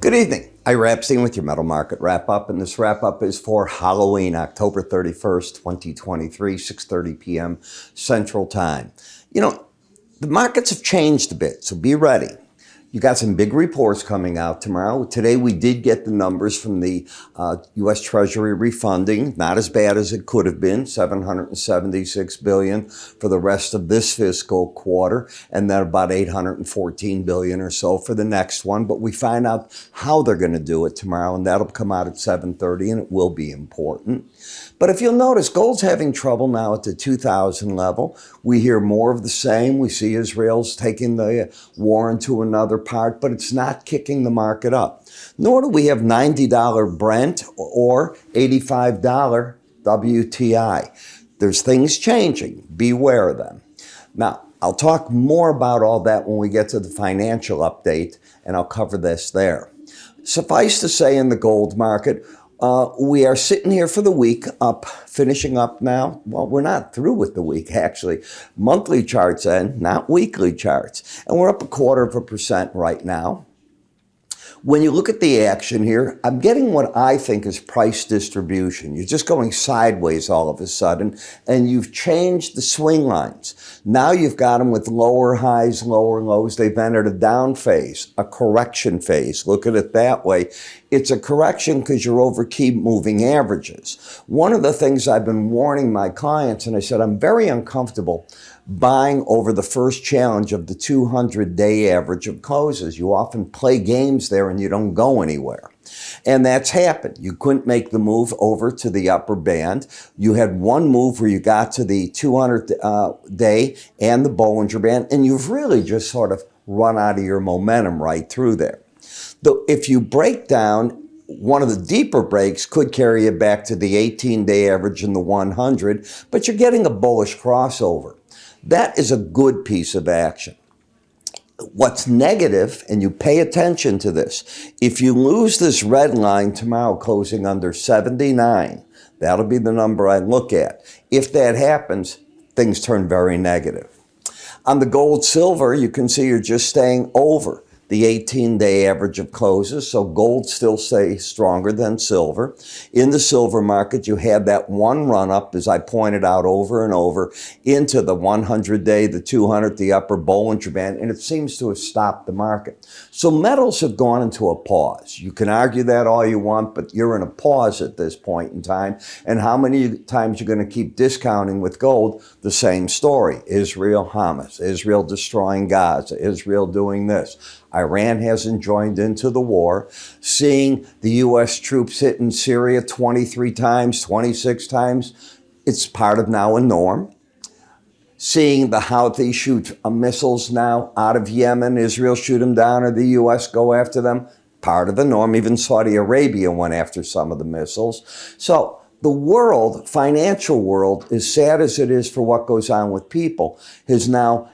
Good evening. I'm Epstein with your Metal Market Wrap-Up, and this wrap-up is for Halloween, October 31st, 2023, 6:30 p.m. Central Time. You know, the markets have changed a bit, so be ready. You got some big reports coming out tomorrow. Today we did get the numbers from the U.S. Treasury refunding. Not as bad as it could have been, $776 billion for the rest of this fiscal quarter, and then about $814 billion or so for the next one. But we find out how they're going to do it tomorrow, and that'll come out at 7:30, and it will be important. But if you'll notice, gold's having trouble now at the 2,000 level. We hear more of the same. We see Israel's taking the war into another part, but it's not kicking the market up. Nor do we have $90 Brent or $85 WTI. There's things changing. Beware of them. Now, I'll talk more about all that when we get to the financial update, and I'll cover this there. Suffice to say, in the gold market, we are sitting here for the week up, finishing up now. Well, we're not through with the week, actually. Monthly charts end, not weekly charts. And we're up 0.25% right now. When you look at the action here, I'm getting what I think is price distribution. You're just going sideways all of a sudden, and you've changed the swing lines. Now you've got them with lower highs, lower lows. They've entered a down phase, a correction phase. Look at it that way. It's a correction because you're over key moving averages. One of the things I've been warning my clients, and I said I'm very uncomfortable buying over the first challenge of the 200-day average of closes. You often play games there and you don't go anywhere. And that's happened. You couldn't make the move over to the upper band. You had one move where you got to the 200-day and the Bollinger Band, and you've really just sort of run out of your momentum right through there. Though if you break down, one of the deeper breaks could carry you back to the 18-day average in the 100, but you're getting a bullish crossover. That is a good piece of action. What's negative, and you pay attention to this, if you lose this red line tomorrow closing under 79, that'll be the number I look at. If that happens, things turn very negative. On the gold silver, you can see you're just staying over the 18-day average of closes, so gold still stays stronger than silver. In the silver market, you had that one run-up, as I pointed out over and over, into the 100-day, the 200, the upper Bollinger Band, and it seems to have stopped the market. So metals have gone into a pause. You can argue that all you want, but you're in a pause at this point in time, and how many times you're going to keep discounting with gold? The same story. Israel, Hamas, Israel destroying Gaza, Israel doing this. Iran hasn't joined into the war. Seeing the U.S. troops hit in Syria 23 times, 26 times, it's part of now a norm. Seeing the Houthis shoot missiles now out of Yemen, Israel shoot them down, or the U.S. go after them, part of the norm. Even Saudi Arabia went after some of the missiles. So the world, financial world, as sad as it is for what goes on with people, has now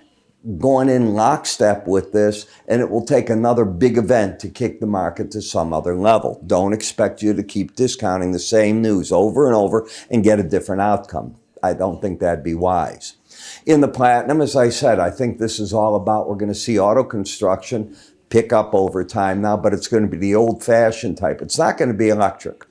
going in lockstep with this, and it will take another big event to kick the market to some other level. Don't expect you to keep discounting the same news over and over and get a different outcome. I don't think that'd be wise. In the platinum, as I said, I think this is all about, we're going to see auto construction pick up over time now, but it's going to be the old-fashioned type. It's not going to be electric.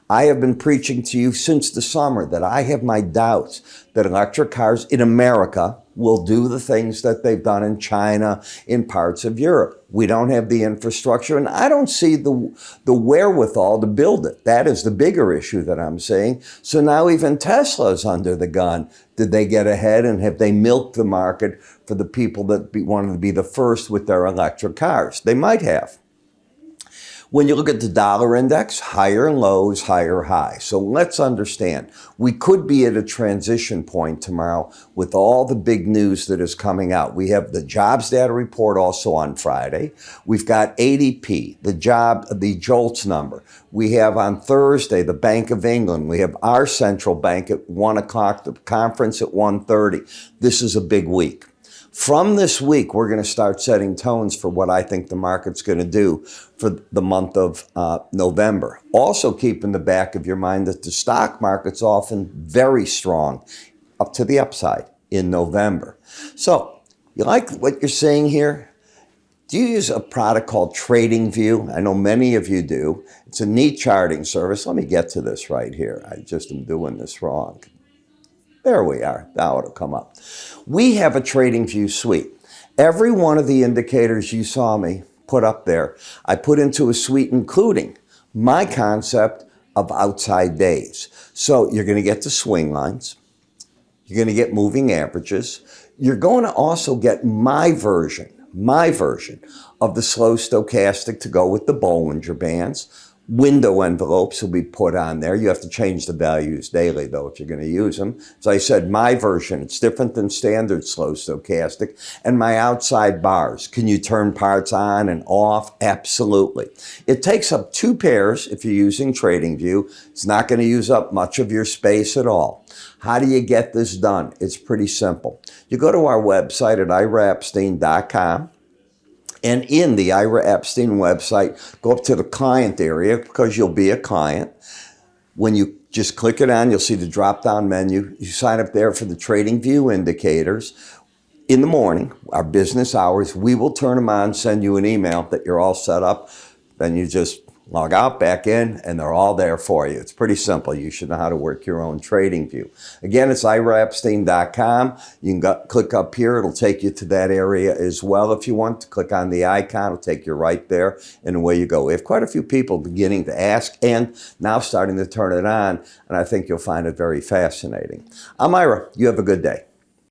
I have been preaching to you since the summer that I have my doubts that electric cars in America will do the things that they've done in China, in parts of Europe. We don't have the infrastructure, and I don't see the wherewithal to build it. That is the bigger issue that I'm seeing. So now even Tesla's under the gun. Did they get ahead, and have they milked the market for the people that wanted to be the first with their electric cars? They might have. When you look at the dollar index, higher lows, higher highs. So let's understand, we could be at a transition point tomorrow with all the big news that is coming out. We have the jobs data report also on Friday. We've got ADP, the JOLTS number. We have on Thursday, the Bank of England. We have our central bank at 1 o'clock, the conference at 1:30. This is a big week. From this week, we're going to start setting tones for what I think the market's going to do for the month of November. Also keep in the back of your mind that the stock market's often very strong up to the upside in November. So you like what you're seeing here? Do you use a product called TradingView? I know many of you do. It's a neat charting service. Let me get to this right here. I just am doing this wrong. There we are. Now it'll come up. We have a TradingView suite. Every one of the indicators you saw me put up there, I put into a suite including my concept of outside days. So you're going to get the swing lines. You're going to get moving averages. You're going to also get my version of the slow stochastic to go with the Bollinger Bands. Window envelopes will be put on there. You have to change the values daily, though, if you're going to use them. As I said, my version, it's different than standard slow stochastic. And my outside bars. Can you turn parts on and off? Absolutely. It takes up 2 pairs if you're using TradingView. It's not going to use up much of your space at all. How do you get this done? It's pretty simple. You go to our website at iraepstein.com. And in the Ira Epstein website, go up to the client area because you'll be a client. When you just click it on, you'll see the drop-down menu. You sign up there for the TradingView indicators. In the morning, our business hours, we will turn them on, send you an email that you're all set up. Then you just log out, back in, and they're all there for you. It's pretty simple. You should know how to work your own TradingView. Again, it's iraepstein.com. You can click up here. It'll take you to that area as well if you want to. Click on the icon. It'll take you right there, and away you go. We have quite a few people beginning to ask and now starting to turn it on, and I think you'll find it very fascinating. I'm Ira. You have a good day.